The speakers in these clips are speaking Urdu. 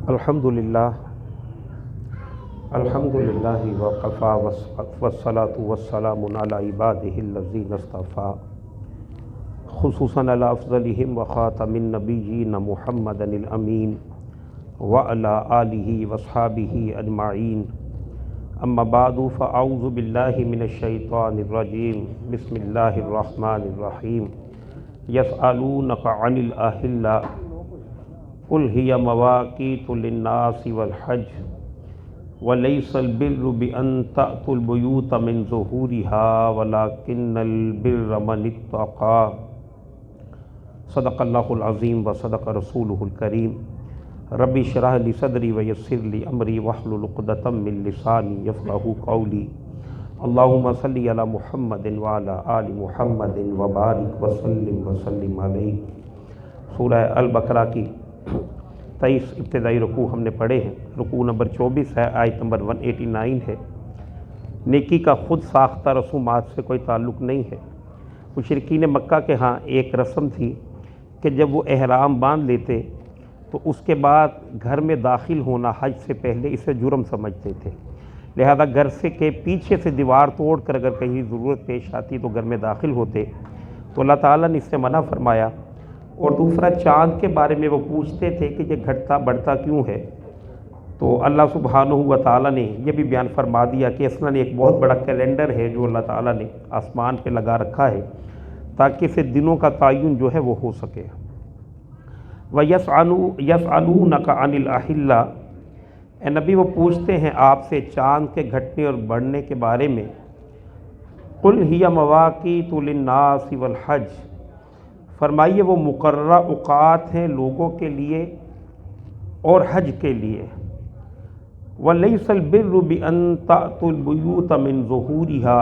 الحمدللہ وقفا والصلاة والسلام علی عبادہ الذین اصطفیٰ خصوصاً علی افضلہم وخاتم النبیین محمد الامین وعلی آلہ واصحابہ اجمعین اما بعد فاعوذ باللہ من الشیطان الرجیم بسم اللہ الرحمن الرحیم یسألونک عن الأہلة قل هي مواقیت للناس والحج ولیس البر بأن تأتوا البیوت من ظہورها ولکن البر من اتقى صدق اللہ العظیم وصدق رسولہ الکریم رب اشرح لی صدری ویسر لی امری واحلل عقدۃ من لسانی یفقہوا قولی اللہم صلی علی محمد وعلی آل محمد وبارک وسلم علیہ۔ سورہ البقرہ کی 23 ابتدائی رکوع ہم نے پڑھے ہیں۔ رکوع نمبر 24 ہے، آیت نمبر 189 ہے۔ نیکی کا خود ساختہ رسومات سے کوئی تعلق نہیں ہے۔ مشرکین مکہ کے ہاں ایک رسم تھی کہ جب وہ احرام باندھ لیتے تو اس کے بعد گھر میں داخل ہونا حج سے پہلے اسے جرم سمجھتے تھے، لہذا گھر سے کے پیچھے سے دیوار توڑ کر اگر کہیں ضرورت پیش آتی تو گھر میں داخل ہوتے، تو اللہ تعالیٰ نے اس سے منع فرمایا۔ اور دوسرا، چاند کے بارے میں وہ پوچھتے تھے کہ یہ گھٹتا بڑھتا کیوں ہے، تو اللہ سبحانہ و تعالیٰ نے یہ بھی بیان فرما دیا کہ اصلاً ایک بہت بڑا کیلنڈر ہے جو اللہ تعالیٰ نے آسمان پہ لگا رکھا ہے تاکہ اسے دنوں کا تعین جو ہے وہ ہو سکے۔ وَيَسْأَلُونَكَ عَنِ الْأَحِلَّةِ، اے نبی وہ پوچھتے ہیں آپ سے چاند کے گھٹنے اور بڑھنے کے بارے میں۔ قُلْ هِيَ مَوَاقِيتُ لِلنَّاسِ وَالْحَجِّ، فرمائیے وہ مقررہ اوقات ہیں لوگوں کے لیے اور حج کے لیے۔ وَلَيْسَ الْبِرُّ بِأَن تَأْتُوا الْبُيُوتَ مِن ظُهُورِهَا،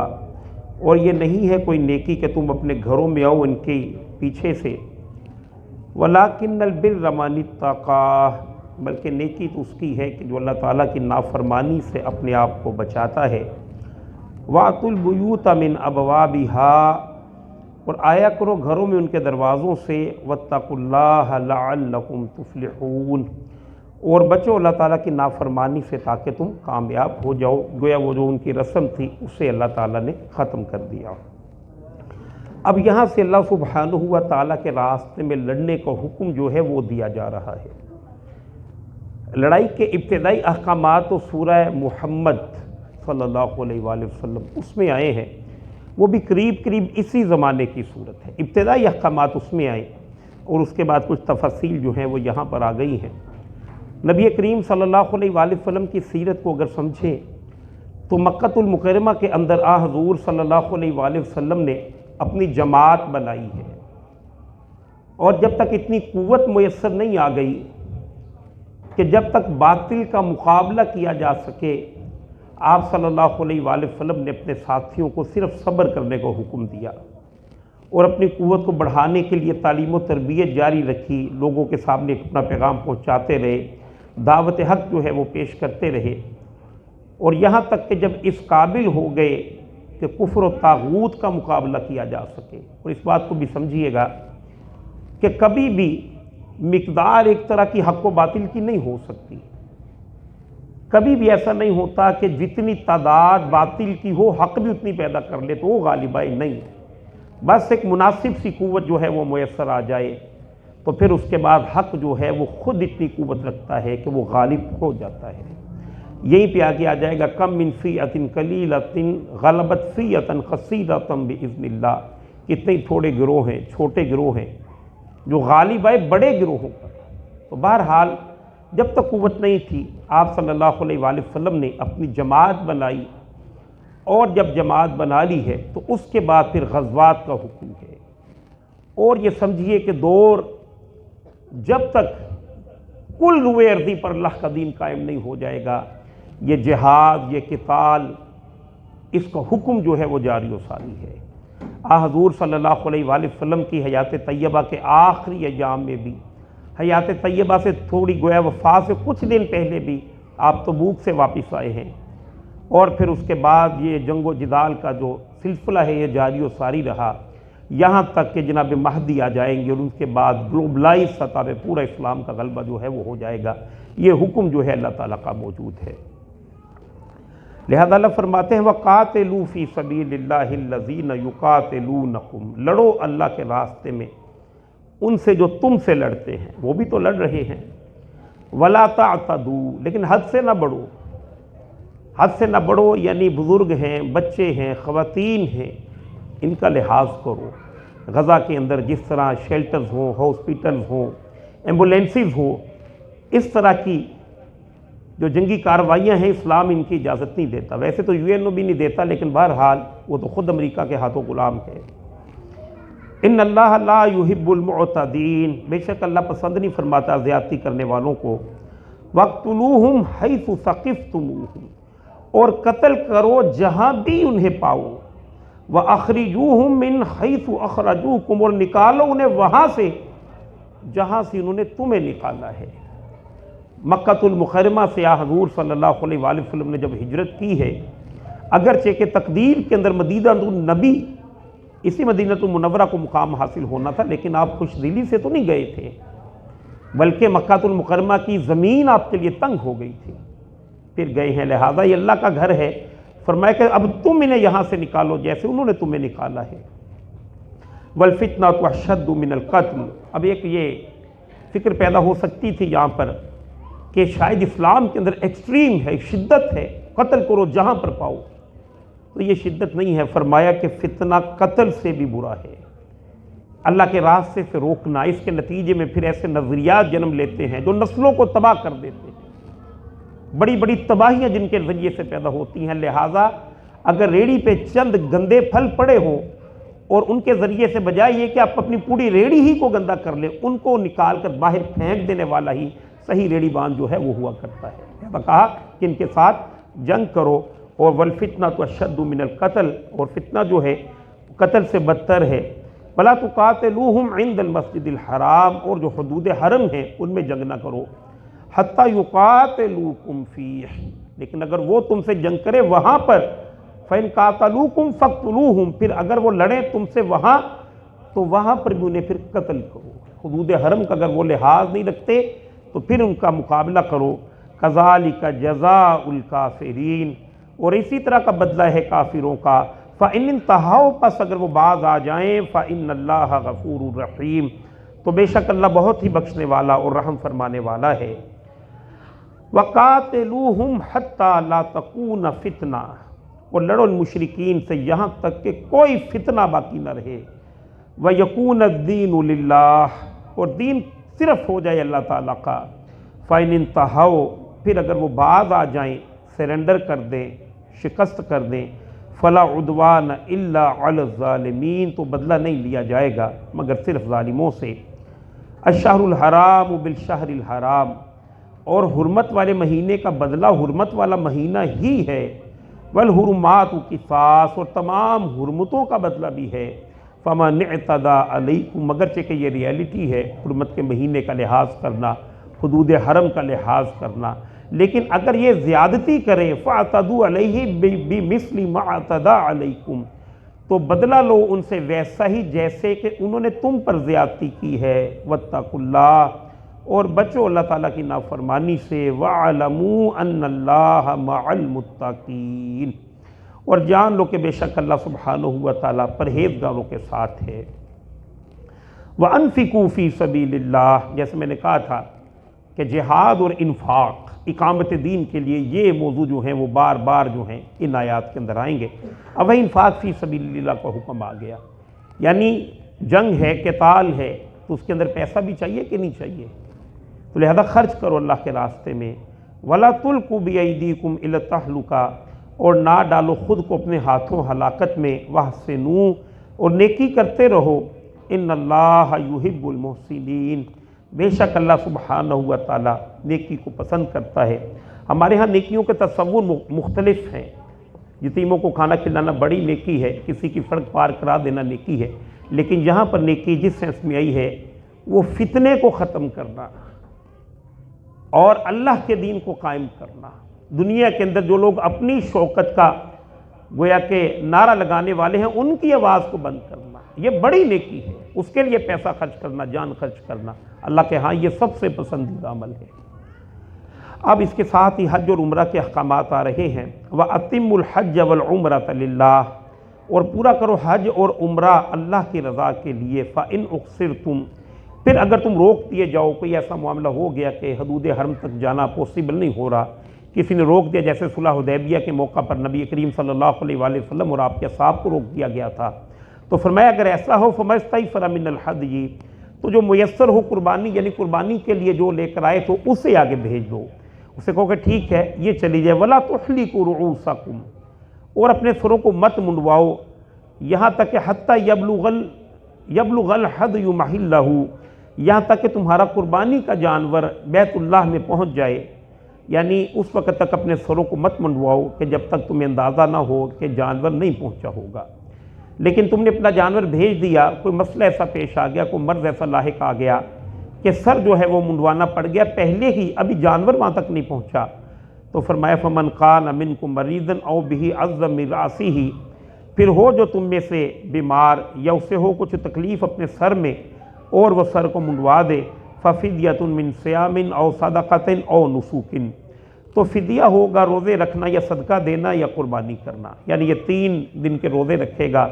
اور یہ نہیں ہے کوئی نیکی کہ تم اپنے گھروں میں آؤ ان کے پیچھے سے۔ وَلَكِنَّ الْبِرَّ مَنِ اتَّقَىٰ، بلکہ نیکی تو اس کی ہے کہ جو اللہ تعالیٰ کی نافرمانی سے اپنے آپ کو بچاتا ہے۔ وَأْتُوا الْبُيُوتَ مِنْ أَبْوَابِهَا، اور آیا کرو گھروں میں ان کے دروازوں سے۔ وَاتَّقُوا اللَّهَ لَعَلَّكُمْ تُفْلِحُونَ، اور بچو اللہ تعالیٰ کی نافرمانی سے تاکہ تم کامیاب ہو جاؤ۔ گویا وہ جو ان کی رسم تھی اسے اللہ تعالیٰ نے ختم کر دیا۔ اب یہاں سے اللہ سبحانہ و تعالیٰ کے راستے میں لڑنے کا حکم جو ہے وہ دیا جا رہا ہے۔ لڑائی کے ابتدائی احکامات تو سورہ محمد صلی اللہ علیہ وآلہ وسلم اس میں آئے ہیں، وہ بھی قریب اسی زمانے کی صورت ہے۔ ابتدائی احکامات اس میں آئے اور اس کے بعد کچھ تفاصیل جو ہیں وہ یہاں پر آ گئی ہیں۔ نبی کریم صلی اللہ علیہ وآلہ وسلم کی سیرت کو اگر سمجھیں تو مکہ المکرمہ کے اندر حضور صلی اللہ علیہ وآلہ وسلم نے اپنی جماعت بنائی ہے، اور جب تک اتنی قوت میسر نہیں آ گئی کہ جب تک باطل کا مقابلہ کیا جا سکے، آپ صلی اللہ علیہ وآلہ وسلم نے اپنے ساتھیوں کو صرف صبر کرنے کو حکم دیا اور اپنی قوت کو بڑھانے کے لیے تعلیم و تربیت جاری رکھی، لوگوں کے سامنے اپنا پیغام پہنچاتے رہے، دعوت حق جو ہے وہ پیش کرتے رہے، اور یہاں تک کہ جب اس قابل ہو گئے کہ کفر و طاغوت کا مقابلہ کیا جا سکے۔ اور اس بات کو بھی سمجھیے گا کہ کبھی بھی مقدار ایک طرح کی حق و باطل کی نہیں ہو سکتی، کبھی بھی ایسا نہیں ہوتا کہ جتنی تعداد باطل کی ہو حق بھی اتنی پیدا کر لے تو وہ غالب آئے، نہیں، بس ایک مناسب سی قوت جو ہے وہ میسر آ جائے تو پھر اس کے بعد حق جو ہے وہ خود اتنی قوت رکھتا ہے کہ وہ غالب ہو جاتا ہے۔ یہیں پہ آگے آ جائے گا کم من فیۃ قلیلۃ غلبت فیۃ کثیرۃ باذن اللہ، کتنے تھوڑے گروہ ہیں، چھوٹے گروہ ہیں جو غالب آئے بڑے گروہوں پر۔ تو بہرحال جب تک قوت نہیں تھی آپ صلی اللہ علیہ وآلہ وسلم نے اپنی جماعت بنائی، اور جب جماعت بنا لی ہے تو اس کے بعد پھر غزوات کا حکم ہے۔ اور یہ سمجھیے کہ دور جب تک کل روئے ارضی پر اللہ کا دین قائم نہیں ہو جائے گا، یہ جہاد، یہ قتال، اس کا حکم جو ہے وہ جاری و ساری ہے۔ حضور صلی اللہ علیہ وآلہ وسلم کی حیات طیبہ کے آخری ایام میں بھی، حیات طیبہ سے تھوڑی گویا وفات سے کچھ دن پہلے بھی آپ تبوک سے واپس آئے ہیں، اور پھر اس کے بعد یہ جنگ و جدال کا جو سلسلہ ہے یہ جاری و ساری رہا۔ یہاں تک کہ جناب مہدی آ جائیں گے اور ان کے بعد گلوبلائز سطح پہ پورا اسلام کا غلبہ جو ہے وہ ہو جائے گا۔ یہ حکم جو ہے اللہ تعالیٰ کا موجود ہے۔ لہذا اللہ فرماتے ہیں وَقَاتِلُوا فِي سَبِيلِ اللَّهِ الَّذِينَ يُقَاتِلُونَكُمْ، لڑو اللہ کے راستے میں ان سے جو تم سے لڑتے ہیں، وہ بھی تو لڑ رہے ہیں۔ وَلَا تَعْتَدُوا، لیکن حد سے نہ بڑھو، حد سے نہ بڑھو یعنی بزرگ ہیں، بچے ہیں، خواتین ہیں، ان کا لحاظ کرو۔ غزہ کے اندر جس طرح شیلٹرز ہوں، ہاسپیٹلز ہوں، ایمبولینسز ہوں، اس طرح کی جو جنگی کارروائیاں ہیں اسلام ان کی اجازت نہیں دیتا۔ ویسے تو یو این او بھی نہیں دیتا، لیکن بہرحال وہ تو خود امریکہ کے ہاتھوں غلام ہے۔ ان اللہ لا یحب المعتدین، بے شک اللہ پسند نہیں فرماتا زیادتی کرنے والوں کو۔ وَاقْتُلُوهُمْ حَيْثُ ثَقِفْتُمُوهُمْ، اور قتل کرو جہاں بھی انہیں پاؤ۔ وَأَخْرِجُوهُمْ مِنْ حَيْثُ أَخْرَجُوكُمْ، اور نکالو انہیں وہاں سے جہاں سے انہوں نے تمہیں نکالا ہے۔ مکۃ المکرمہ سے حضور صلی اللہ علیہ وآلہ وسلم نے جب ہجرت کی ہے، اگرچہ کہ تقدیر کے اندر مدینہ النبی اسی مدینہ المنورہ کو مقام حاصل ہونا تھا، لیکن آپ خوش دلی سے تو نہیں گئے تھے، بلکہ مکۃ المکرمہ کی زمین آپ کے لیے تنگ ہو گئی تھی، پھر گئے ہیں۔ لہذا یہ اللہ کا گھر ہے، فرمایا کہ اب تم انہیں یہاں سے نکالو جیسے انہوں نے تمہیں نکالا ہے۔ وَالْفِتْنَةُ أَشَدُّ مِنَ الْقَتْلِ، اب ایک یہ فکر پیدا ہو سکتی تھی یہاں پر کہ شاید اسلام کے اندر ایکسٹریم ہے، شدت ہے، قتل کرو جہاں پر پاؤ، تو یہ شدت نہیں ہے۔ فرمایا کہ فتنہ قتل سے بھی برا ہے، اللہ کے راستے سے روکنا، اس کے نتیجے میں پھر ایسے نظریات جنم لیتے ہیں جو نسلوں کو تباہ کر دیتے ہیں، بڑی بڑی تباہیاں جن کے ذریعے سے پیدا ہوتی ہیں۔ لہٰذا اگر ریڑھی پہ چند گندے پھل پڑے ہوں اور ان کے ذریعے سے بجائے یہ کہ آپ اپنی پوری ریڑھی ہی کو گندا کر لیں، ان کو نکال کر باہر پھینک دینے والا ہی صحیح ریڑھی بان جو ہے وہ ہوا کرتا ہے۔ لہذا کہا کہ ان کے ساتھ جنگ کرو، اور والفتنۃ اشد من القتل، اور فتنہ جو ہے قتل سے بدتر ہے۔ ولا تقاتلوہم عند المسجد الحرام، اور جو حدود حرم ہیں ان میں جنگ نہ کرو۔ حتی یقاتلوکم فیہ، لیکن اگر وہ تم سے جنگ کرے وہاں پر، فإن قاتلوکم فاقتلوہم، پھر اگر وہ لڑیں تم سے وہاں تو وہاں پر بھی انہیں پھر قتل کرو۔ حدود حرم کا اگر وہ لحاظ نہیں رکھتے تو پھر ان کا مقابلہ کرو۔ کذالک جزاء الکافرین، اور اسی طرح کا بدلہ ہے کافروں کا۔ فإن انتہوا، پس اگر وہ باز آ جائیں، فإن اللہ غفور رحیم، تو بے شک اللہ بہت ہی بخشنے والا اور رحم فرمانے والا ہے۔ وقاتلوہم حتی لا تکون فتنہ، اور لڑو ان مشرکین سے یہاں تک کہ کوئی فتنہ باقی نہ رہے۔ ویکون الدین للہ، اور دین صرف ہو جائے اللہ تعالیٰ کا۔ فإن انتہوا، پھر اگر وہ باز آ جائیں، سرنڈر کر دیں، شکست کر دیں، فلا عدوان الا علی الظالمین، تو بدلہ نہیں لیا جائے گا مگر صرف ظالموں سے۔ الشہر الحرام بالشہر الحرام، اور حرمت والے مہینے کا بدلہ حرمت والا مہینہ ہی ہے۔ والحرمات قصاص، اور تمام حرمتوں کا بدلہ بھی ہے۔ فمن اعتدی علیکم، مگرچہ کہ یہ ریالٹی ہے حرمت کے مہینے کا لحاظ کرنا، حدود حرم کا لحاظ کرنا، لیکن اگر یہ زیادتی کریں فاعتدوا علیہ بمثل ما اعتدی علیکم، تو بدلہ لو ان سے ویسا ہی جیسے کہ انہوں نے تم پر زیادتی کی ہے۔ واتقوا اللہ، اور بچو اللہ تعالیٰ کی نافرمانی سے۔ وَاعْلَمُوا أَنَّ اللَّهَ مَعَ الْمُتَّقِينَ، اور جان لو کہ بے شک اللہ سبحانہ و تعالیٰ پرہیزگاروں کے ساتھ ہے۔ وَأَنفِقُوا فِي سَبِيلِ اللَّهِ، جیسے میں نے کہا تھا کہ جہاد اور انفاق اقامت دین کے لیے یہ موضوع جو ہیں وہ بار بار جو ہیں ان آیات کے اندر آئیں گے۔ اب وہ انفاق فی سبیل اللہ کا حکم آ گیا، یعنی جنگ ہے، قتال ہے، تو اس کے اندر پیسہ بھی چاہیے کہ نہیں چاہیے، تو لہذا خرچ کرو اللہ کے راستے میں۔ وَلَا تُلْقُوا بِأَيْدِيكُمْ إِلَى التَّهْلُكَةِ، اور نہ ڈالو خود کو اپنے ہاتھوں ہلاکت میں۔ وَأَحْسِنُوا، اور نیکی کرتے رہو۔ إِنَّ اللَّهَ يُحِبُّ الْمُحْسِنِينَ، بے شک اللہ سبحانہ و تعالیٰ نیکی کو پسند کرتا ہے۔ ہمارے ہاں نیکیوں کے تصور مختلف ہیں۔ یتیموں کو کھانا کھلانا بڑی نیکی ہے، کسی کی سڑک پار کرا دینا نیکی ہے، لیکن یہاں پر نیکی جس سینس میں آئی ہے وہ فتنے کو ختم کرنا اور اللہ کے دین کو قائم کرنا۔ دنیا کے اندر جو لوگ اپنی شوکت کا گویا کہ نعرہ لگانے والے ہیں ان کی آواز کو بند کرنا، یہ بڑی نیکی ہے، اس کے لیے پیسہ خرچ کرنا، جان خرچ کرنا اللہ کے ہاں یہ سب سے پسندیدہ عمل ہے۔ اب اس کے ساتھ ہی حج اور عمرہ کے احکامات آ رہے ہیں۔ وَأَتِمُّ الْحَجَّ وَالْعُمْرَةَ لِلَّهِ، اور پورا کرو حج اور عمرہ اللہ کی رضا کے لیے۔ فَإِنْ أُقْصِرْتُمْ، پھر اگر تم روک دیے جاؤ، کوئی ایسا معاملہ ہو گیا کہ حدود حرم تک جانا پاسبل نہیں ہو رہا، کسی نے روک دیا، جیسے صلح حدیبیہ کے موقع پر نبی کریم صلی اللہ علیہ وآلہ وسلم اور آپ کے اصحاب کو روک دیا گیا تھا، تو فرمایا اگر ایسا ہو فَمَا اسْتَيْسَرَ مِنَ الْهَدْيِ، تو جو میسر ہو قربانی، یعنی قربانی کے لیے جو لے کر آئے تو اسے آگے بھیج دو، اسے کہو کہ ٹھیک ہے یہ چلی جائے۔ وَلَا تُحْلِقُوا رُؤُوسَكُمْ، اور اپنے سروں کو مت منڈواؤ یہاں تک کہ حتیٰ یبلغ الحدی محلہ، یہاں تک کہ تمہارا قربانی کا جانور بیت اللہ میں پہنچ جائے، یعنی اس وقت تک اپنے سروں کو مت منڈواؤ کہ جب تک تمہیں اندازہ نہ ہو کہ جانور نہیں پہنچا ہوگا۔ لیکن تم نے اپنا جانور بھیج دیا، کوئی مسئلہ ایسا پیش آ گیا، کوئی مرض ایسا لاحق آ گیا کہ سر جو ہے وہ منڈوانا پڑ گیا پہلے ہی، ابھی جانور وہاں تک نہیں پہنچا، تو فرمایا فَمَنْ قَانَ مِنْكُمْ مَرِيضًا أَوْ بِهِ أَذًّى مِنْ رَأْسِهِ، پھر ہو جو تم میں سے بیمار یا اسے ہو کچھ تکلیف اپنے سر میں اور وہ سر کو منڈوا دے، فَفِدْيَةٌ مِنْ صِيَامٍ أَوْ صَدَقَةٍ أَوْ نُسُكٍ، تو فدیہ ہوگا روزے رکھنا یا صدقہ دینا یا قربانی کرنا، یعنی یہ 3 دن کے روزے رکھے گا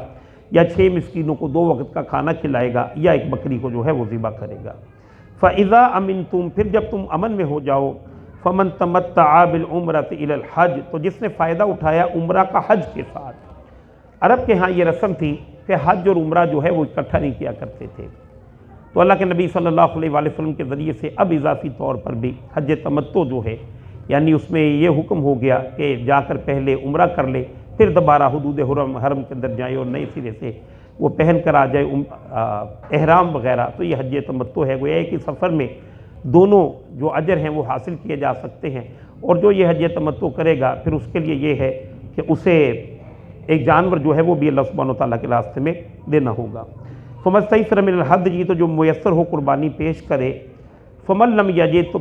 یا 6 مسکینوں کو 2 وقت کا کھانا کھلائے گا یا ایک بکری کو جو ہے وہ ذبح کرے گا۔ فَإِذَا أَمِنْتُمْ، پھر جب تم امن میں ہو جاؤ، فَمَنْ تَمَتَّعَ بِالْعُمْرَةِ إِلَى الْحَجِّ، تو جس نے فائدہ اٹھایا عمرہ کا حج کے ساتھ۔ عرب کے ہاں یہ رسم تھی کہ حج اور عمرہ جو ہے وہ اکٹھا نہیں کیا کرتے تھے، تو اللہ کے نبی صلی اللہ علیہ وآلہ وسلم کے ذریعے سے اب اضافی طور پر بھی حج تمتع جو ہے، یعنی اس میں یہ حکم ہو گیا کہ جا کر پہلے عمرہ کر لے، پھر دوبارہ حدود حرم کے اندر جائے اور نئے سرے سے وہ پہن کر آ جائے احرام وغیرہ، تو یہ حج تمتع ہے۔ گویا کہ سفر میں دونوں جو اجر ہیں وہ حاصل کیے جا سکتے ہیں، اور جو یہ حج تمتع کرے گا پھر اس کے لیے یہ ہے کہ اسے ایک جانور جو ہے وہ بھی اللہ سبحانہ و تعالیٰ کے راستے میں دینا ہوگا۔ فَمَا اسْتَيْسَرَ مِنَ الْهَدْيِ، تو جو میسر ہو قربانی پیش کرے۔ فَمَن لَّمْ يَجِدْ، تو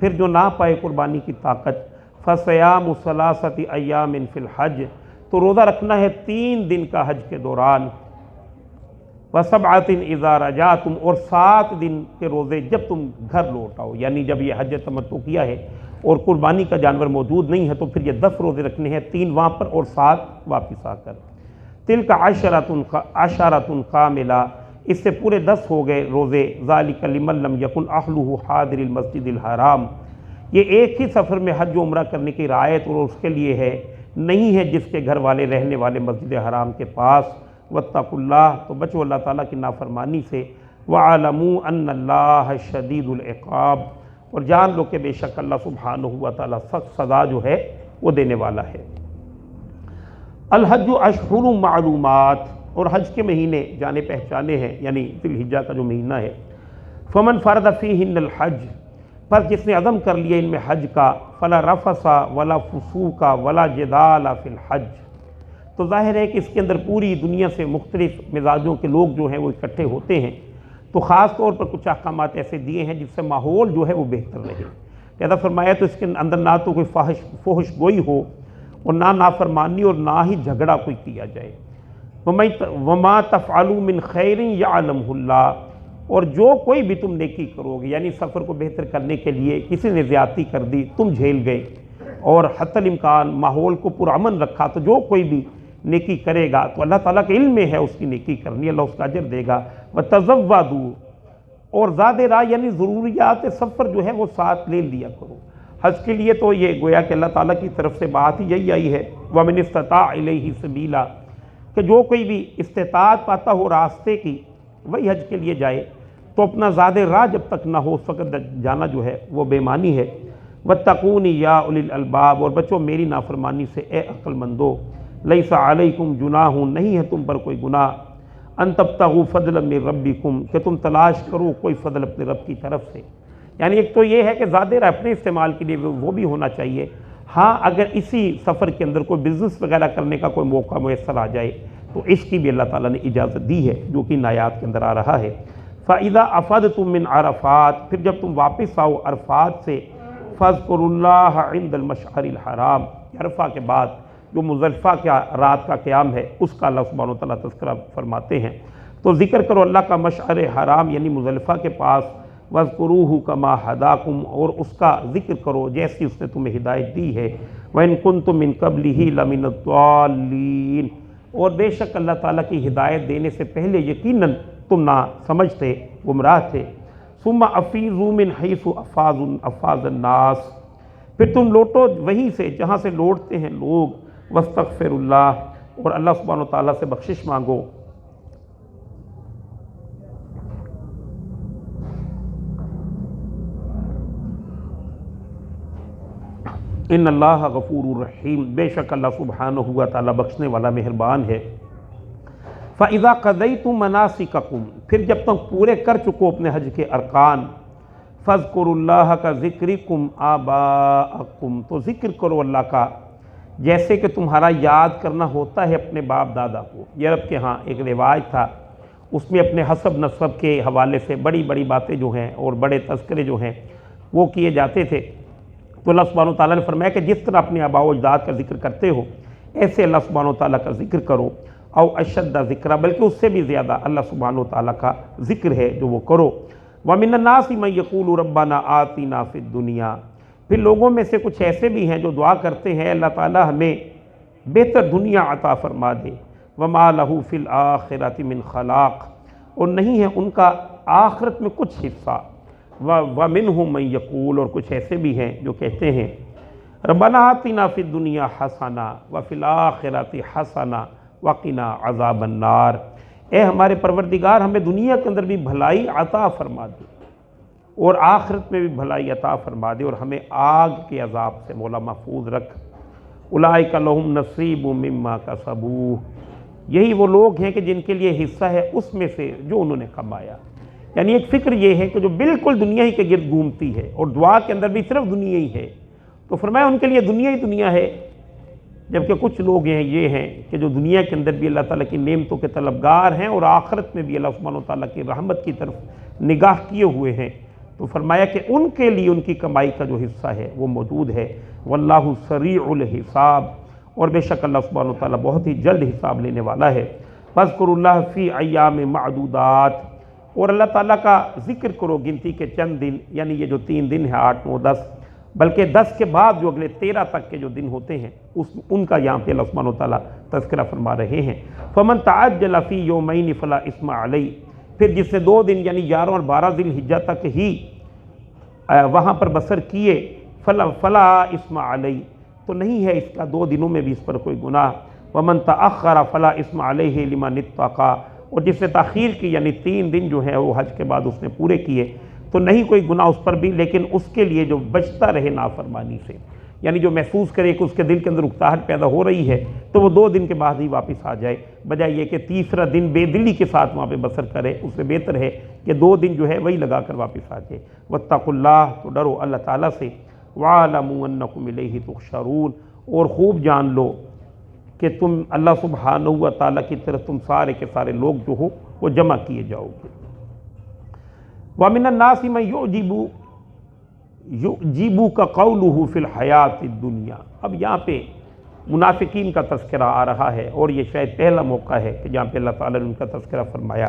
پھر جو نہ پائے قربانی کی طاقت، فَصِيَامُ ثَلَاثَةِ أَيَّامٍ فِي الْحَجِّ، تو روزہ رکھنا ہے 3 دن کا حج کے دوران۔ وَسَبْعَةٍ إِذَا رَجَعْتُمْ، اور 7 دن کے روزے جب تم گھر لوٹ آؤ، یعنی جب یہ حج تمتع کیا ہے اور قربانی کا جانور موجود نہیں ہے تو پھر یہ 10 روزے رکھنے ہیں، 3 وہاں پر اور 7 واپس آ کر۔ تِلْكَ عَشَرَةٌ كَامِلَةٌ، اس سے پورے 10 ہو گئے روزے۔ ذَلِكَ لِمَن لَّمْ يَكُنْ أَهْلُهُ حَاضِرِ الْمَسْجِدِ الْحَرَامِ، یہ ایک ہی سفر میں حج و عمرہ کرنے کی رعایت اور اس کے لیے ہے، نہیں ہے جس کے گھر والے رہنے والے مسجد حرام کے پاس۔ وَاتَّقُوا اللَّهَ، تو بچو اللہ تعالیٰ کی نافرمانی سے۔ وَاعْلَمُوا أَنَّ اللَّهَ شَدِيدُ الْعِقَابِ، اور جان لو کہ بے شک اللہ سبحانہ و تعالیٰ سخت سزا جو ہے وہ دینے والا ہے۔ الحج اشہر معلومات، اور حج کے مہینے جانے پہچانے ہیں، یعنی ذی الحجہ کا جو مہینہ ہے۔ فمن فرض فیہن الحج، پر جس نے عزم کر لیا ان میں حج کا، فلا رفث ولا فسوق ولا جدال فی الحج، تو ظاہر ہے کہ اس کے اندر پوری دنیا سے مختلف مزاجوں کے لوگ جو ہیں وہ اکٹھے ہوتے ہیں، تو خاص طور پر کچھ احکامات ایسے دیے ہیں جس سے ماحول جو ہے وہ بہتر رہے۔ لہذا فرمایا تو اس کے اندر نہ تو کوئی فحش گوئی ہو اور نہ نافرمانی اور نہ ہی جھگڑا کوئی کیا جائے۔ وما تفعلوا من خیر یعلمہ اللہ، اور جو کوئی بھی تم نیکی کرو گے، یعنی سفر کو بہتر کرنے کے لیے کسی نے زیادتی کر دی، تم جھیل گئے اور حتی الامکان ماحول کو پرامن رکھا، تو جو کوئی بھی نیکی کرے گا تو اللہ تعالیٰ کے علم میں ہے اس کی نیکی کرنی، اللہ اس کا اجر دے گا۔ وَتَزَوَّدُوا، اور زیادہ راہ یعنی ضروریات سفر جو ہے وہ ساتھ لے لیا کرو۔ حج کے لیے تو یہ گویا کہ اللہ تعالیٰ کی طرف سے بات ہی یہی آئی ہے، وَمَنِ اسْتَطَاعَ إِلَيْهِ سَبِيلًا، کہ جو کوئی بھی استطاعت پاتا ہو راستے کی وہی حج کے لیے جائے، تو اپنا زیادہ راہ جب تک نہ ہو اس وقت جانا جو ہے وہ بے معنی ہے۔ وَاتَّقُونِ يَا أُولِي الْأَلْبَابِ، اور بچو میری نافرمانی سے اے عقل مندو۔ لَيْسَ عَلَيْكُمْ جُنَاحٌ، نہیں ہے تم پر کوئی گناہ، أَن تَبْتَغُوا فَضْلًا مِّن رَبِّكُمْ، کہ تم تلاش کرو کوئی فضل اپنے رب کی طرف سے۔ یعنی ایک تو یہ ہے کہ زیادہ راہ اپنے استعمال کے لیے وہ بھی ہونا چاہیے، ہاں اگر اسی سفر کے اندر کوئی بزنس وغیرہ کرنے کا کوئی موقع میسر آ جائے تو اس کی بھی اللہ تعالیٰ نے اجازت دی ہے، جو کہ ان آیات کے اندر آ رہا ہے۔ فَإِذَا أَفَضْتُم مِّنْ عَرَفَاتٍ، پھر جب تم واپس آؤ عرفات سے، فَاذْكُرُوا اللَّهَ عِندَ الْمَشْعَرِ الْحَرَامِ، عرفہ کے بعد جو مزدلفہ کیا رات کا قیام ہے اس کا اللہ سبحانہ وتعالیٰ تذکرہ فرماتے ہیں۔ تو ذکر کرو اللہ کا مشعر حرام یعنی مزدلفہ کے پاس، وَاذْكُرُوهُ كَمَا هَدَاكُمْ، اور اس کا ذکر کرو جیسی اس نے تمہیں ہدایت دی ہے، وَإِن كُنتُم مِّن قَبْلِهِ لَمِنَ الضَّالِّينَ، اور بے شک اللہ تعالیٰ کی ہدایت دینے سے پہلے یقیناً تم نہ سمجھتے، گمراہ تھے۔ ثُمَّ أَفِيضُوا مِنْ حَيْثُ أَفَاضَ النَّاسُ، پھر تم لوٹو وہیں سے جہاں سے لوٹتے ہیں لوگ، وَاسْتَغْفِرُوا اللَّهَ، اور اللہ سبحانہ وتعالیٰ سے بخشش مانگو۔ ان اللہ غفور الرحیم، بے شک اللہ سبحانہ و تعالیٰ بخشنے والا مہربان ہے۔ فَإِذَا قَضَيْتُم مَنَاسِكَكُم، پھر جب تم پورے کر چکو اپنے حج کے ارکان، فَاذْكُرُوا اللَّهَ كَذِكْرِكُمْ آبَاءَكُمْ، تو ذکر کرو اللہ کا جیسے کہ تمہارا یاد کرنا ہوتا ہے اپنے باپ دادا کو۔ یہ عرب کے ہاں ایک رواج تھا، اس میں اپنے حسب نسب کے حوالے سے بڑی بڑی باتیں جو ہیں اور بڑے تذکرے جو ہیں وہ کیے جاتے تھے۔ تو اللہ سبحانہ وتعالیٰ نے فرمایا کہ جس طرح اپنے آباء و اجداد کا ذکر کرتے ہو ایسے اللہ سبحانہ وتعالیٰ کا ذکر کرو، او اشد ذکر، بلکہ اس سے بھی زیادہ اللہ سبحانہ وتعالیٰ کا ذکر ہے جو وہ کرو۔ وَمِنَ النَّاسِ مَن يَقُولُ رَبَّنَا آتِنَا فِي الدُّنْيَا، پھر لوگوں میں سے کچھ ایسے بھی ہیں جو دعا کرتے ہیں اللہ تعالیٰ ہمیں بہتر دنیا عطا فرما دے، وَمَا لَهُ فِي الْآخِرَةِ مِنْ خَلَاقٍ، اور نہیں ہے ان کا آخرت میں کچھ حصہ۔ وَمِنْهُم مَن يَقُولُ، اور کچھ ایسے بھی ہیں جو کہتے ہیں ربنا آتنا فی الدنیا حسنہ وفی الآخرۃ حسنہ وقنا عذاب النار، اے ہمارے پروردگار ہمیں دنیا کے اندر بھی بھلائی عطا فرما دے اور آخرت میں بھی بھلائی عطا فرما دے، اور ہمیں آگ کے عذاب سے مولا محفوظ رکھ۔ اولئک لہم نصیب مما کسبوا، یہی وہ لوگ ہیں کہ جن کے لیے حصہ ہے اس میں سے جو انہوں نے کمایا۔ یعنی ایک فکر یہ ہے کہ جو بالکل دنیا ہی کے گرد گھومتی ہے اور دعا کے اندر بھی صرف دنیا ہی ہے، تو فرمایا ان کے لیے دنیا ہی دنیا ہے، جبکہ کچھ لوگ یہ ہیں کہ جو دنیا کے اندر بھی اللہ تعالیٰ کی نعمتوں کے طلبگار ہیں اور آخرت میں بھی اللہ سبحانہ وتعالیٰ کی رحمت کی طرف نگاہ کیے ہوئے ہیں، تو فرمایا کہ ان کے لیے ان کی کمائی کا جو حصہ ہے وہ موجود ہے۔ واللہ سریع الحساب، اور بے شک اللہ سبحانہ وتعالیٰ بہت ہی جلد حساب لینے والا ہے۔ فاذکروا اللہ فی ایام معدودات، اور اللہ تعالیٰ کا ذکر کرو گنتی کے چند دن، یعنی یہ جو 3 دن ہیں 8، 9، 10، بلکہ 10 کے بعد جو اگلے 13 تک کے جو دن ہوتے ہیں ان کا یہاں پہ اللہ سبحانہ وتعالیٰ تذکرہ فرما رہے ہیں۔ فمن تعجل فی یومین فلا اثم علیہ، پھر جس نے 2 دن یعنی 11 اور 12 ذی الحجہ تک ہی وہاں پر بسر کیے، فلا اثم علیہ، تو نہیں ہے اس کا 2 دنوں میں بھی اس پر کوئی گناہ۔ ومن تأخر فلا اثم علیہ لمن اتقى، اور جس نے تاخیر کی یعنی 3 دن جو ہے وہ حج کے بعد اس نے پورے کیے تو نہیں کوئی گناہ اس پر بھی، لیکن اس کے لیے جو بچتا رہے نافرمانی سے، یعنی جو محسوس کرے کہ اس کے دل کے اندر اکتاہٹ پیدا ہو رہی ہے تو وہ 2 دن کے بعد ہی واپس آ جائے، بجائے یہ کہ تیسرا دن بے دلی کے ساتھ وہاں پہ بسر کرے، اس سے بہتر ہے کہ 2 دن جو ہے وہی لگا کر واپس آ جائے۔ واتقوا اللہ، تو ڈرو اللہ تعالیٰ سے، وَاعْلَمُوا أَنَّكُمْ إِلَيْهِ تُحْشَرُونَ، اور خوب جان لو کہ تم اللہ سبحانہ و تعالیٰ کی طرف تم سارے کے سارے لوگ جو ہو وہ جمع کیے جاؤ گے۔ وَمِنَ النَّاسِ مَن يُعْجِبُكَ قَوْلُهُ فِي الْحَيَاةِ الدُّنْيَا، اب یہاں پہ منافقین کا تذکرہ آ رہا ہے، اور یہ شاید پہلا موقع ہے کہ جہاں پہ اللہ تعالیٰ نے ان کا تذکرہ فرمایا،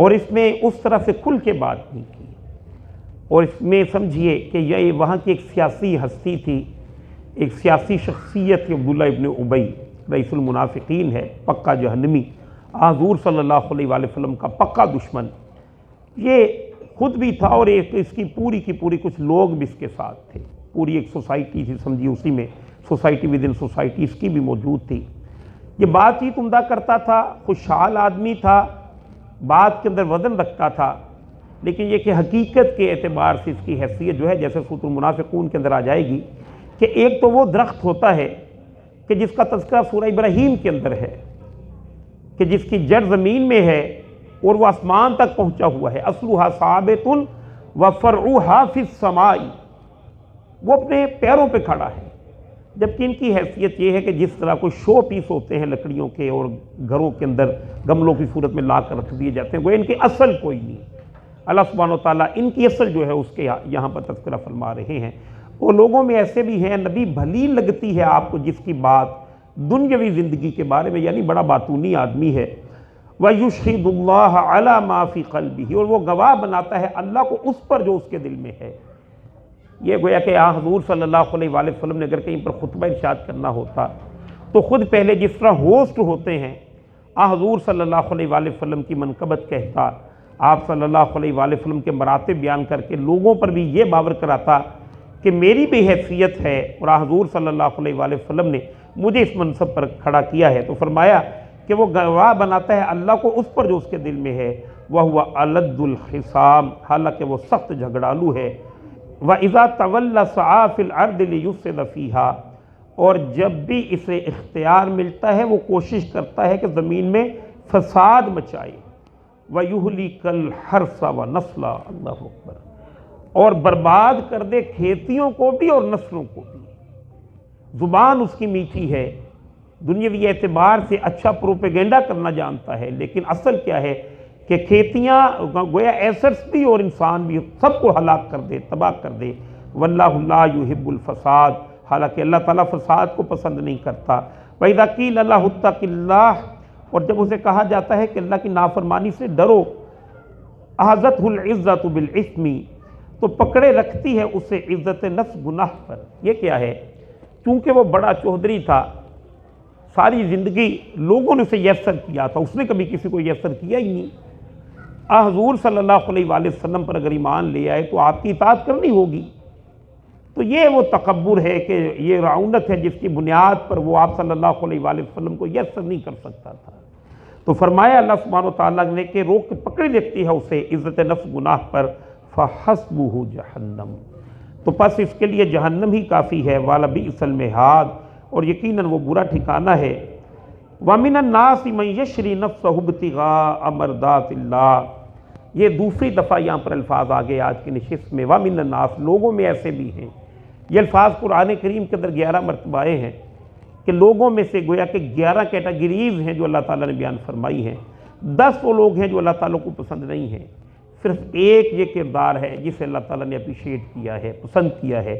اور اس میں اس طرح سے کھل کے بات نہیں کی، اور اس میں سمجھیے کہ یہ وہاں کی ایک سیاسی ہستی تھی، ایک سیاسی شخصیت تھی، عبداللہ ابن ابی رئیس المنافقین ہے، پکا جہنمی، حضور صلی اللہ علیہ وآلہ وسلم کا پکا دشمن، یہ خود بھی تھا اور ایک اس کی پوری کچھ لوگ بھی اس کے ساتھ تھے، پوری ایک سوسائٹی تھی، سمجھیے اسی میں سوسائٹی ود ان سوسائٹی اس کی بھی موجود تھی۔ یہ بات چیت عمدہ کرتا تھا، خوشحال آدمی تھا، بات کے اندر وزن رکھتا تھا، لیکن یہ کہ حقیقت کے اعتبار سے اس کی حیثیت جو ہے جیسے سورۃ المنافقون کے اندر آ جائے گی کہ ایک تو وہ درخت ہوتا ہے کہ جس کا تذکرہ سورہ ابراہیم کے اندر ہے کہ جس کی جڑ زمین میں ہے اور وہ آسمان تک پہنچا ہوا ہے، اصلها ثابت وفرعها فی السماء، وہ اپنے پیروں پہ کھڑا ہے، جبکہ ان کی حیثیت یہ ہے کہ جس طرح کوئی شو پیس ہوتے ہیں لکڑیوں کے اور گھروں کے اندر گملوں کی صورت میں لا کر رکھ دیے جاتے ہیں، وہ ان کی اصل کوئی نہیں۔ اللہ سبحانہ وتعالیٰ ان کی اصل جو ہے اس کے یہاں پر تذکرہ فرما رہے ہیں۔ اور لوگوں میں ایسے بھی ہیں، نبی بھلی لگتی ہے آپ کو جس کی بات دنیاوی زندگی کے بارے میں، یعنی بڑا باتونی آدمی ہے۔ وَيُشْهِدُ اللَّهَ عَلَى مَا فِي قَلْبِهِ، اور وہ گواہ بناتا ہے اللہ کو اس پر جو اس کے دل میں ہے۔ یہ گویا کہ حضور صلی اللہ علیہ وآلہ وسلم نے اگر کہیں پر خطبہ ارشاد کرنا ہوتا تو خود پہلے جس طرح ہوسٹ ہوتے ہیں حضور صلی اللہ علیہ وآلہ وسلم کی منقبت کہتا، آپ صلی اللہ علیہ وآلہ وسلم کے مراتب بیان کر کے لوگوں پر بھی یہ باور کراتا کہ میری بھی حیثیت ہے اور حضور صلی اللہ علیہ وآلہ وسلم نے مجھے اس منصب پر کھڑا کیا ہے۔ تو فرمایا کہ وہ گواہ بناتا ہے اللہ کو اس پر جو اس کے دل میں ہے، وَهُوَ أَلَدُّ الْخِصَامِ، حالانکہ وہ سخت جھگڑالو ہے۔ وَإِذَا تَوَلَّى سَعَىٰ فِي الْأَرْضِ لِيُفْسِدَ فِيهَا، اور جب بھی اسے اختیار ملتا ہے وہ کوشش کرتا ہے کہ زمین میں فساد مچائے۔ وَيُهْلِكَ الْحَرْثَ وَنَسْلَ، اللہ اکبر، اور برباد کر دے کھیتیوں کو بھی اور نسلوں کو بھی۔ زبان اس کی میٹھی ہے، دنیاوی اعتبار سے اچھا پروپیگنڈا کرنا جانتا ہے، لیکن اصل کیا ہے کہ کھیتیاں گویا ایسٹس بھی اور انسان بھی سب کو ہلاک کر دے، تباہ کر دے۔ وَاللَّهُ لَا يُحِبُّ الْفَسَادَ، حالانکہ اللہ تعالیٰ فساد کو پسند نہیں کرتا۔ وَإِذَا قِيلَ لَهُ اتَّقِ اللَّهَ، اور جب اسے کہا جاتا ہے کہ اللہ کی نافرمانی سے ڈرو، أَخَذَتْهُ الْعِزَّةُ بِالْإِثْمِ، تو پکڑے رکھتی ہے اسے عزت نفس گناہ پر۔ یہ کیا ہے؟ چونکہ وہ بڑا چوہدری تھا، ساری زندگی لوگوں نے اسے یسر کیا تھا، اس نے کبھی کسی کو یسر کیا ہی نہیں۔ حضور صلی اللہ علیہ وآلہ وسلم پر اگر ایمان لے آئے تو آپ کی اطاعت کرنی ہوگی۔ تو یہ وہ تکبر ہے کہ یہ رعونت ہے جس کی بنیاد پر وہ آپ صلی اللہ علیہ وآلہ وسلم کو یسر نہیں کر سکتا تھا۔ تو فرمایا اللہ سبحانہ و تعالیٰ نے کہ روک کے پکڑی لیتی ہے اسے عزت نفس گناہ پر، فَحَسْبُهُ جہنم، تو پس اس کے لیے جہنم ہی کافی ہے، وَلَبِئْسَ الْمِہَادُ، اور یقیناً وہ برا ٹھکانہ ہے۔ وَمِنَ النَّاسِ مَن يَشْرِي نَفْسَهُ ابْتِغَاءَ مَرْضَاتِ اللَّهِ، یہ دوسری دفعہ یہاں پر الفاظ آگے آج کی نشست میں، وَمِنَ النَّاسِ، لوگوں میں ایسے بھی ہیں۔ یہ الفاظ قرآن کریم کے اندر 11 مرتبہ آئے ہیں کہ لوگوں میں سے گویا کہ 11 کیٹیگریز ہیں جو اللہ تعالیٰ نے بیان فرمائی ہیں۔ 10 وہ لوگ ہیں جو اللہ تعالیٰ کو پسند نہیں ہیں، صرف ایک یہ کردار ہے جسے اللہ تعالیٰ نے اپریشیٹ کیا ہے، پسند کیا ہے۔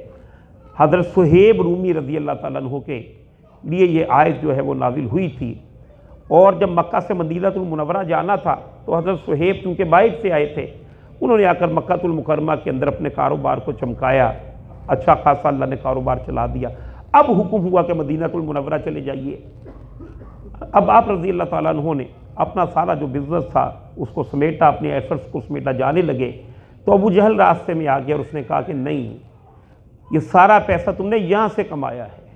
حضرت صہیب رومی رضی اللہ تعالیٰ عنہ کے لیے یہ آیت جو ہے وہ نازل ہوئی تھی، اور جب مکہ سے مدینہ المنورہ جانا تھا تو حضرت صہیب چونکہ بائک سے آئے تھے، انہوں نے آ کر مکہ المکرمہ کے اندر اپنے کاروبار کو چمکایا، اچھا خاصا اللہ نے کاروبار چلا دیا۔ اب حکم ہوا کہ مدینہ المنورہ چلے جائیے۔ اب آپ رضی اللہ تعالیٰ عنہ نے اپنا سارا جو بزنس تھا اس کو سمیٹا، اپنے ایسٹس کو سمیٹا، جانے لگے تو ابو جہل راستے میں آ گیا اور اس نے کہا کہ نہیں، یہ سارا پیسہ تم نے یہاں سے کمایا ہے،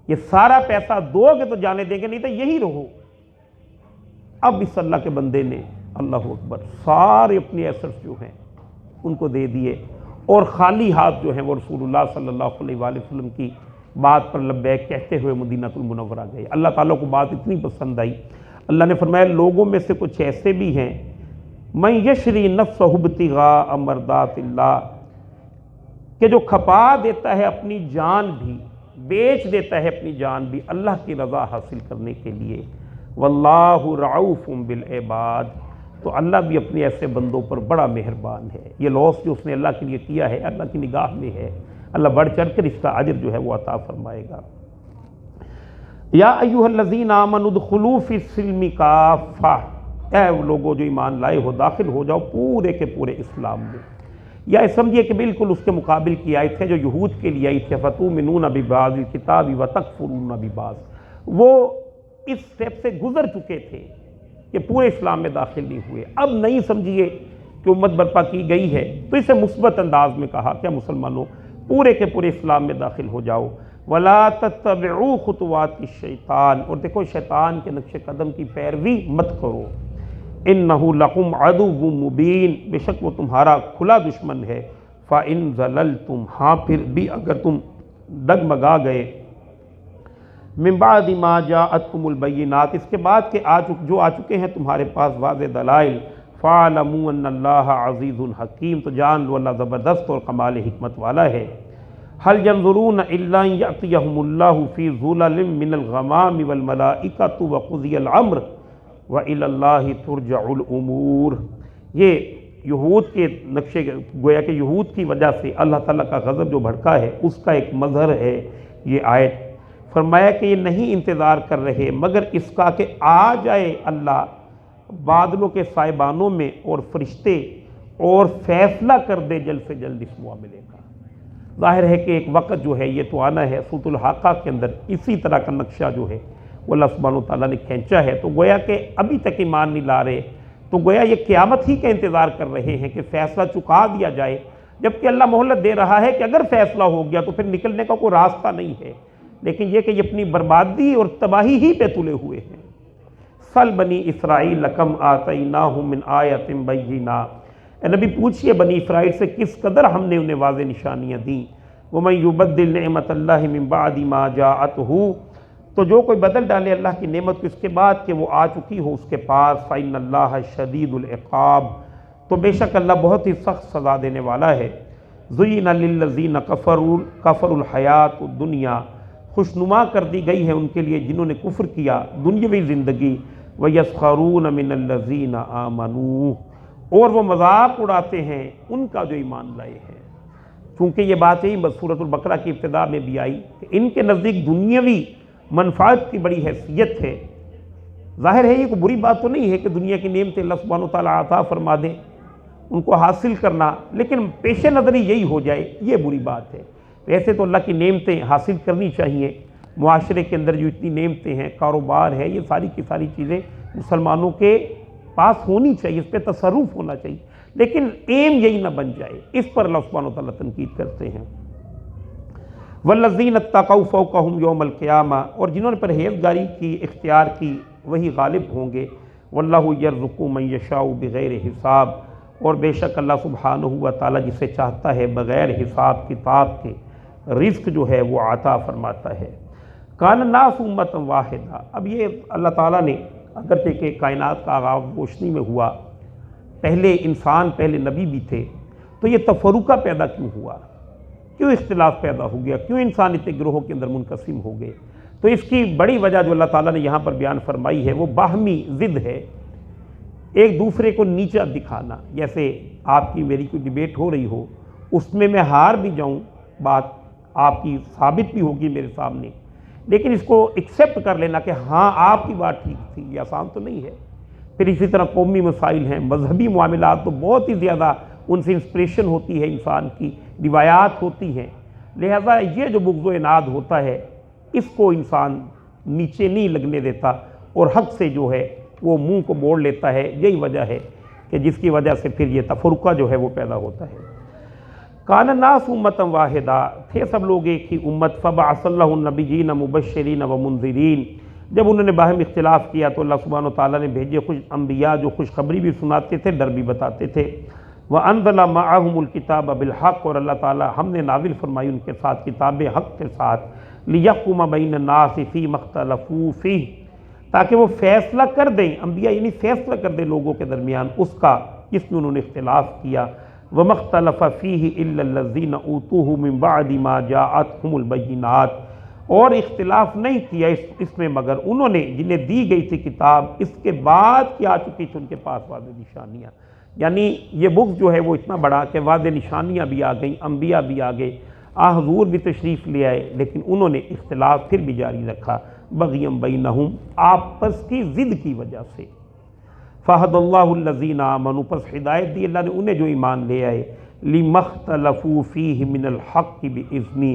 یہ سارا پیسہ دو گے تو جانے دیں گے، نہیں تو یہی رہو۔ اب اس اللہ کے بندے نے اللہ اکبر سارے اپنے ایسٹس جو ہیں ان کو دے دیے، اور خالی ہاتھ جو ہیں وہ رسول اللہ صلی اللہ علیہ وآلہ وسلم کی بات پر لبیک کہتے ہوئے مدینہ المنورہ گئے۔ اللہ تعالیٰ کو بات اتنی پسند آئی، اللہ نے فرمایا لوگوں میں سے کچھ ایسے بھی ہیں من یشری نفسہ ابتغاء مرضات اللہ، کہ جو کھپا دیتا ہے اپنی جان بھی، بیچ دیتا ہے اپنی جان بھی اللہ کی رضا حاصل کرنے کے لیے۔ واللہ رعوف بالعباد، تو اللہ بھی اپنے ایسے بندوں پر بڑا مہربان ہے۔ یہ لاس جو اس نے اللہ کے لیے کیا ہے اللہ کی نگاہ میں ہے، اللہ بڑھ چڑھ کر اس کا اجر جو ہے وہ عطا فرمائے گا۔ یا ایھا الذین آمنوا ادخلوا فی السلم کافہ، اے وہ لوگوں جو ایمان لائے ہو داخل ہو جاؤ پورے کے پورے اسلام میں۔ یا سمجھیے کہ بالکل اس کے مقابل کی آیت ہے جو یہود کے لیے آئی تھی، فتؤمنون ببعض الکتاب وتکفرون ببعض، وہ اس سٹیپ سے گزر چکے تھے کہ پورے اسلام میں داخل نہیں ہوئے۔ اب نہیں سمجھیے کہ امت برپا کی گئی ہے تو اسے مثبت انداز میں کہا کیا مسلمانوں پورے کے پورے اسلام میں داخل ہو جاؤ۔ ولا تتبعوا خطوات الشیطان، اور دیکھو شیطان کے نقش قدم کی پیروی مت کرو۔ انہ لکم عدو مبین، بے شک وہ تمہارا کھلا دشمن ہے۔ فإن ضللتم، ہاں پھر بھی اگر تم ڈگمگا گئے، من بعد ما جاءتکم البینات، اس کے بعد کہ جو آ چکے ہیں تمہارے پاس واضح دلائل، فاعلموا ان اللہ عزیز حکیم، تو جان لو اللہ زبردست اور کمال حکمت والا ہے۔ هل ينظرون الا ان يأتيهم الله في ظلل من الغمام والملائکۃ وقضی الامر وإلی اللہ ترجع الامور، یہ یہود کے نقشے گویا کہ یہود کی وجہ سے اللہ تعالیٰ کا غضب جو بھڑکا ہے اس کا ایک مظہر ہے یہ آیت۔ فرمایا کہ یہ نہیں انتظار کر رہے مگر اس کا کہ آ جائے اللہ بادلوں کے سائبانوں میں اور فرشتے اور فیصلہ کر دے جلد سے جلد اس معاملے کا۔ ظاہر ہے کہ ایک وقت جو ہے یہ تو آنا ہے۔ سورۃ الحاقہ کے اندر اسی طرح کا نقشہ جو ہے وہ اللہ سبحانہ و تعالیٰ نے کھینچا ہے، تو گویا کہ ابھی تک ایمان نہیں لا رہے، تو گویا یہ قیامت ہی کا انتظار کر رہے ہیں کہ فیصلہ چکا دیا جائے، جبکہ اللہ مہلت دے رہا ہے کہ اگر فیصلہ ہو گیا تو پھر نکلنے کا کوئی راستہ نہیں ہے، لیکن یہ کہ یہ اپنی بربادی اور تباہی ہی پہ تلے ہوئے ہیں۔ سل بنی اسرائیل کم آتیناہم من آیۃ بینہ، اے نبی پوچھئے بنی اسرائیل سے کس قدر ہم نے انہیں واضح نشانیاں دیں۔ ومن یبدل نعمت اللہ من بعد ما جاءتہ، تو جو کوئی بدل ڈالے اللہ کی نعمت کو اس کے بعد کہ وہ آ چکی ہو اس کے پاس، فإن اللہ شدید العقاب، تو بے شک اللہ بہت ہی سخت سزا دینے والا ہے۔ زین للذین کفروا الحیات الدنیا، خوشنما کر دی گئی ہے ان کے لیے جنہوں نے کفر کیا دنیاوی زندگی، وَيَسْخَرُونَ مِنَ الَّذِينَ آمَنُوا، اور وہ مذاق اڑاتے ہیں ان کا جو ایمان لائے ہیں۔ چونکہ یہ بات یہی سورۃ البقرہ کی ابتدا میں بھی آئی کہ ان کے نزدیک دنیاوی منفعت کی بڑی حیثیت ہے۔ ظاہر ہے یہ کوئی بری بات تو نہیں ہے کہ دنیا کی نعمتیں اللہ سبحانہ وتعالیٰ عطا فرما دیں، ان کو حاصل کرنا، لیکن پیش نظر یہی ہو جائے یہ بری بات ہے۔ ویسے تو اللہ کی نعمتیں حاصل کرنی چاہیے، معاشرے کے اندر جو اتنی نعمتیں ہیں، کاروبار ہے، یہ ساری کی ساری چیزیں مسلمانوں کے پاس ہونی چاہیے، اس پہ تصرف ہونا چاہیے، لیکن ایم یہی نہ بن جائے۔ اس پر اللہ سبحانہ وتعالیٰ تنقید کرتے ہیں۔ والذین اتقوا فوقہم یوم القیامہ، اور جنہوں نے پرہیزگاری کی اختیار کی وہی غالب ہوں گے۔ واللہ یرزق من یشاء بغیر حساب، اور بے شک اللہ سبحانہ و تعالیٰ جسے چاہتا ہے بغیر حساب کتاب کے رزق جو ہے وہ عطا فرماتا ہے۔ کان الناس امۃ واحدہ، اب یہ اللہ تعالیٰ نے اگرچہ کہ کائنات کا آغاز روشنی میں ہوا، پہلے انسان پہلے نبی بھی تھے، تو یہ تفرقہ پیدا کیوں ہوا، کیوں اختلاف پیدا ہو گیا، کیوں انسان اتنے گروہوں کے اندر منقسم ہو گئے؟ تو اس کی بڑی وجہ جو اللہ تعالیٰ نے یہاں پر بیان فرمائی ہے وہ باہمی ضد ہے، ایک دوسرے کو نیچا دکھانا۔ جیسے آپ کی میری کوئی ڈیبیٹ ہو رہی ہو، اس میں ہار بھی جاؤں، بات آپ کی ثابت بھی ہوگی میرے سامنے، لیکن اس کو ایکسیپٹ کر لینا کہ ہاں آپ کی بات ٹھیک تھی، یہ آسان تو نہیں ہے۔ پھر اسی طرح قومی مسائل ہیں، مذہبی معاملات تو بہت ہی زیادہ ان سے انسپریشن ہوتی ہے، انسان کی روایات ہوتی ہیں، لہذا یہ جو بغض و عناد ہوتا ہے اس کو انسان نیچے نہیں لگنے دیتا اور حق سے جو ہے وہ منہ کو موڑ لیتا ہے۔ یہی وجہ ہے کہ جس کی وجہ سے پھر یہ تفرقہ جو ہے وہ پیدا ہوتا ہے۔ کان الناس امۃ واحدہ، تھے سب لوگ ایک ہی امت، فبعث اللہ النبیین مبشرین ومنذرین، جب انہوں نے باہم اختلاف کیا تو اللہ سبحانہ و تعالیٰ نے بھیجے انبیاء جو خوشخبری بھی سناتے تھے، ڈر بھی بتاتے تھے۔ وَأَنزَلَ مَعَهُمُ الْكِتَابَ بِالْحَقِّ، اور اللہ تعالیٰ ہم نے نازل فرمائی ان کے ساتھ کتاب حق کے ساتھ، لِيَحْكُمَ بَيْنَ النَّاسِ فِيمَا اخْتَلَفُوا فِيهِ، تاکہ وہ فیصلہ کر دیں، انبیاء یعنی فیصلہ کر دیں لوگوں کے درمیان اس کا جس میں انہوں نے اختلاف کیا۔ وَمَا اخْتَلَفَ فِيهِ إِلَّا الَّذِينَ أُوتُوهُ مِن بَعْدِ مَا جَاءَتْهُمُ الْبَيِّنَاتُ، اور اختلاف نہیں کیا اس میں مگر انہوں نے جنہیں دی گئی تھی کتاب اس کے بعد کہ آ چکی تھی ان کے پاس واضح نشانیاں۔ یعنی یہ بغض جو ہے وہ اتنا بڑا کہ واضح نشانیاں بھی آ گئیں، انبیاء بھی آ گئے، حضور بھی تشریف لے آئے، لیکن انہوں نے اختلاف پھر بھی جاری رکھا، بغیم بینہم، آپس کی ضد کی وجہ سے۔ فہد اللہ الذین آمنوا، پس ہدایت دی اللہ نے انہیں جو ایمان لے آئے، لما اختلفوا فیہ من الحق بإذنہ،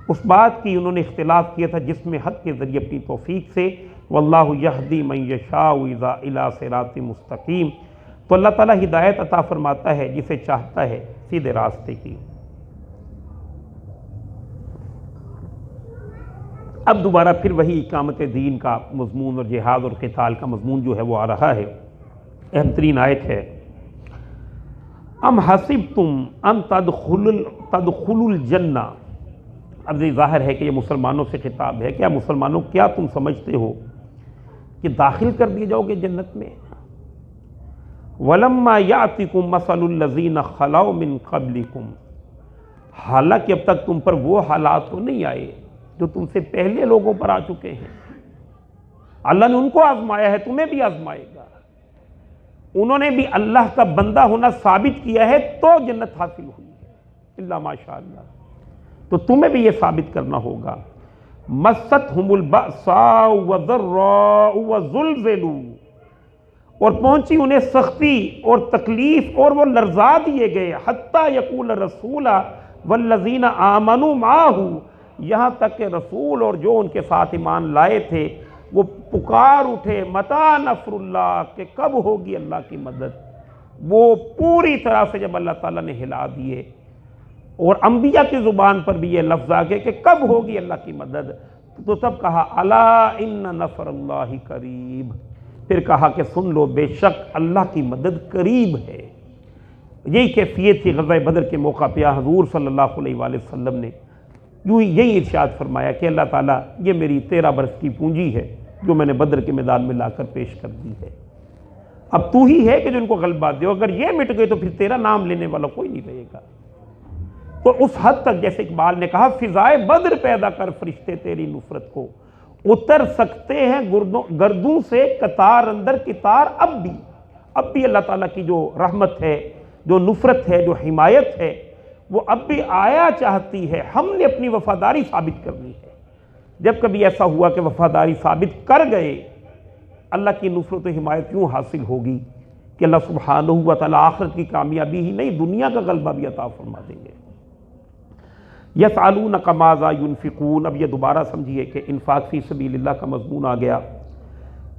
اس بات کی انہوں نے اختلاف کیا تھا جس میں حق کے ذریعے اپنی توفیق سے، واللہ یہدی من یشاء الی صراط مستقیم، تو اللہ تعالیٰ ہدایت عطا فرماتا ہے جسے چاہتا ہے سیدھے راستے کی۔ اب دوبارہ پھر وہی اقامت دین کا مضمون اور جہاد اور قتال کا مضمون جو ہے وہ آ رہا ہے۔ اہم ترین آیت ہے، ام حسبتم ان تدخلوا الجنہ، اب یہ ظاہر ہے کہ یہ مسلمانوں سے خطاب ہے، کیا مسلمانوں کیا تم سمجھتے ہو کہ داخل کر دیے جاؤ گے جنت میں؟ وَلَمَّا يَأْتِكُمْ مَثَلُ الَّذِينَ خَلَوْا مِن قَبْلِكُمْ، حالانکہ اب تک تم پر وہ حالات تو نہیں آئے جو تم سے پہلے لوگوں پر آ چکے ہیں۔ اللہ نے ان کو آزمایا ہے، تمہیں بھی آزمائے گا۔ انہوں نے بھی اللہ کا بندہ ہونا ثابت کیا ہے تو جنت حاصل ہوئی ہے، الا ماشاء اللہ، تو تمہیں بھی یہ ثابت کرنا ہوگا۔ مستہم البأساء والضراء وزلزلوا، اور پہنچی انہیں سختی اور تکلیف اور وہ لرزا دیے گئے، حتیٰ یقول الرسول والذین آمنوا معہ، یہاں تک کہ رسول اور جو ان کے ساتھ ایمان لائے تھے وہ پکار اٹھے متی نصر اللہ، کہ کب ہوگی اللہ کی مدد۔ وہ پوری طرح سے جب اللہ تعالیٰ نے ہلا دیے، اور انبیاء کی زبان پر بھی یہ لفظ آ گئے کہ کب ہوگی اللہ کی مدد، تو تب کہا الا ان نصر اللہ قریب، پھر کہا کہ سن لو بے شک اللہ کی مدد قریب ہے۔ یہی کیفیت تھی غزوہ بدر کے موقع پہ حضور صلی اللہ علیہ وآلہ وسلم نے یوں یہی ارشاد فرمایا کہ اللہ تعالیٰ یہ میری 13 برس کی پونجی ہے جو میں نے بدر کے میدان میں لا کر پیش کر دی ہے، اب تو ہی ہے کہ جو ان کو غلبہ دے، اگر یہ مٹ گئے تو پھر تیرا نام لینے والا کوئی نہیں رہے گا۔ تو اس حد تک جیسے اقبال نے کہا فضائے بدر پیدا کر فرشتے تیری نصرت کو، اتر سکتے ہیں گردوں سے قطار اندر قطار، اب بھی اللہ تعالیٰ کی جو رحمت ہے، جو نصرت ہے، جو حمایت ہے، وہ اب بھی آیا چاہتی ہے۔ ہم نے اپنی وفاداری ثابت کرنی ہے۔ جب کبھی ایسا ہوا کہ وفاداری ثابت کر گئے، اللہ کی نصرت و حمایت یوں حاصل ہوگی کہ اللہ سبحانہ و تعالیٰ آخرت کی کامیابی ہی نہیں دنیا کا غلبہ بھی عطا فرما دیں گے۔ یسألونک ماذا ینفقون، اب یہ دوبارہ سمجھیے کہ انفاق فی سبیل اللہ کا مضمون آ گیا۔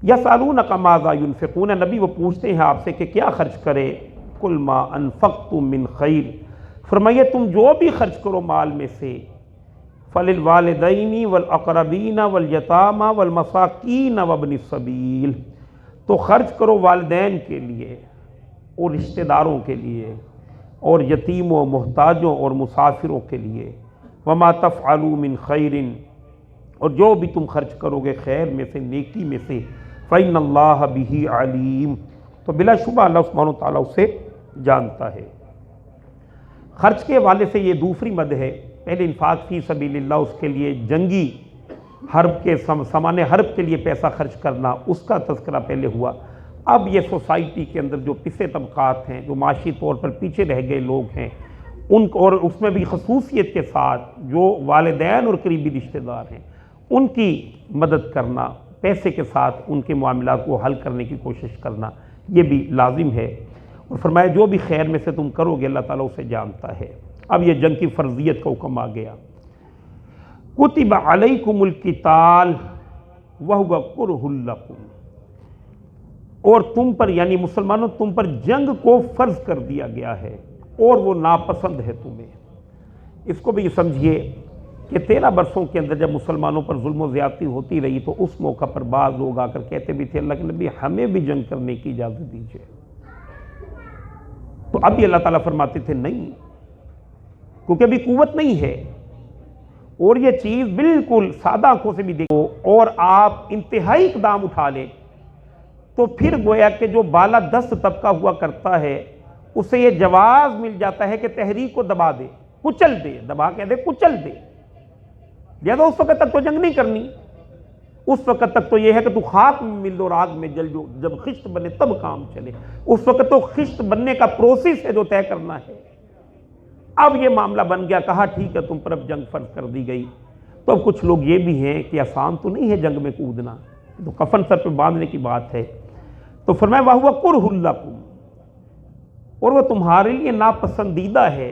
یسألونک ماذا ینفقون، نبی وہ پوچھتے ہیں آپ سے کہ کیا خرچ کرے، قل ما انفقتم من خیر، فرمائیے تم جو بھی خرچ کرو مال میں سے، فللوالدین والاقربین والیتامى والمساکین وابن السبیل، تو خرچ کرو والدین کے لیے اور رشتہ داروں کے لیے اور یتیموں محتاجوں اور مسافروں کے لیے، وما تفعلوا من خیر، اور جو بھی تم خرچ کرو گے خیر میں سے، نیکی میں سے، فإن اللہ بہ علیم، تو بلا شبہ اللہ سبحانہ وتعالیٰ اسے جانتا ہے۔ خرچ کے حوالے سے یہ دوسری مد ہے، پہلے انفاق فی سبیل اللہ، اس کے لیے جنگی حرب کے سامان حرب کے لیے پیسہ خرچ کرنا، اس کا تذکرہ پہلے ہوا۔ اب یہ سوسائٹی کے اندر جو پسے طبقات ہیں، جو معاشی طور پر پیچھے رہ گئے لوگ ہیں، ان کو، اور اس میں بھی خصوصیت کے ساتھ جو والدین اور قریبی رشتہ دار ہیں، ان کی مدد کرنا، پیسے کے ساتھ ان کے معاملات کو حل کرنے کی کوشش کرنا، یہ بھی لازم ہے۔ اور فرمایا جو بھی خیر میں سے تم کرو گے اللہ تعالیٰ اسے جانتا ہے۔ اب یہ جنگ کی فرضیت کا حکم آ گیا۔ کتب علیکم القتال وہو کرہ لکم، اور تم پر یعنی مسلمانوں تم پر جنگ کو فرض کر دیا گیا ہے اور وہ ناپسند ہے تمہیں۔ اس کو بھی سمجھیے کہ 13 برسوں کے اندر جب مسلمانوں پر ظلم و زیادتی ہوتی رہی تو اس موقع پر بعض لوگ آ کر کہتے بھی تھے اللہ کے نبی ہمیں بھی جنگ کرنے کی اجازت دیجیے، تو اب بھی اللہ تعالیٰ فرماتے تھے نہیں، کیونکہ ابھی قوت نہیں ہے، اور یہ چیز بالکل سادہ آنکھوں سے بھی دیکھو اور آپ انتہائی اقدام اٹھا لیں تو پھر گویا کہ جو بالا دست طبقہ ہوا کرتا ہے اسے یہ جواز مل جاتا ہے کہ تحریک کو دبا دے، کچل دے، دبا کے دے کچل دے، لہذا اس وقت تک تو جنگ نہیں کرنی، اس وقت تک تو یہ ہے کہ تو خاک میں مل دو، راگ میں جل جو، جب خشت بنے تب کام چلے، اس وقت تو خشت بننے کا پروسیس ہے جو طے کرنا ہے۔ اب یہ معاملہ بن گیا، کہا ٹھیک ہے تم پر اب جنگ فرض کر دی گئی، تو اب کچھ لوگ یہ بھی ہیں کہ آسان تو نہیں ہے جنگ میں کودنا، تو کفن سر پہ باندھنے کی بات ہے، تو فرمایا وَهُوَ كُرْهٌ لَكُمْ، اور وہ تمہارے لیے ناپسندیدہ ہے،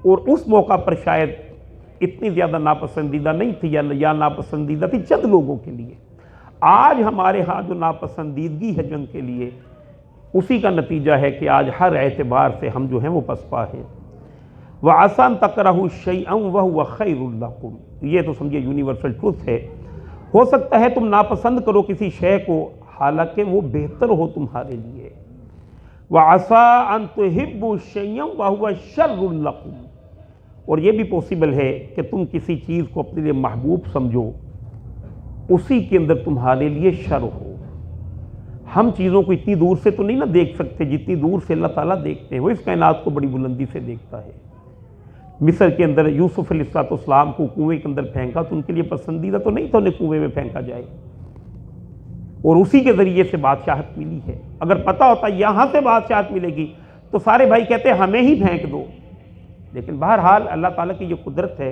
اور اس موقع پر شاید اتنی زیادہ ناپسندیدہ نہیں تھی یا ناپسندیدہ تھی چند لوگوں کے لیے۔ آج ہمارے ہاں جو ناپسندیدگی ہے جنگ کے لیے، اسی کا نتیجہ ہے کہ آج ہر اعتبار سے ہم جو ہیں وہ پسپا ہیں۔ وَعَسَىٰ أَن تَكْرَهُوا شَيْئًا وَهُوَ خَيْرٌ لَكُمْ، یہ تو سمجھے یونیورسل ٹروتھ ہے، ہو سکتا ہے تم ناپسند کرو کسی شے کو حالانکہ وہ بہتر ہو تمہارے لیے۔ وَعَسَىٰ أَن تُحِبُّوا شَيْئًا وَهُوَ شَرٌّ لَكُمْ، اور یہ بھی پاسبل ہے کہ تم کسی چیز کو اپنے لیے محبوب سمجھو، اسی کے اندر تمہارے لیے شر ہو۔ ہم چیزوں کو اتنی دور سے تو نہیں نہ دیکھ سکتے جتنی دور سے اللہ تعالیٰ دیکھتے ہیں، وہ اس کائنات کو بڑی بلندی سے دیکھتا ہے۔ مصر کے اندر یوسف علیہ السلام کو کنویں کے اندر پھینکا تو ان کے لیے پسندیدہ تو نہیں تھا انہیں کنویں میں پھینکا جائے، اور اسی کے ذریعے سے بادشاہت ملی ہے۔ اگر پتہ ہوتا یہاں سے بادشاہت ملے گی تو سارے بھائی کہتے ہمیں ہی پھینک دو، لیکن بہرحال اللہ تعالیٰ کی یہ قدرت ہے۔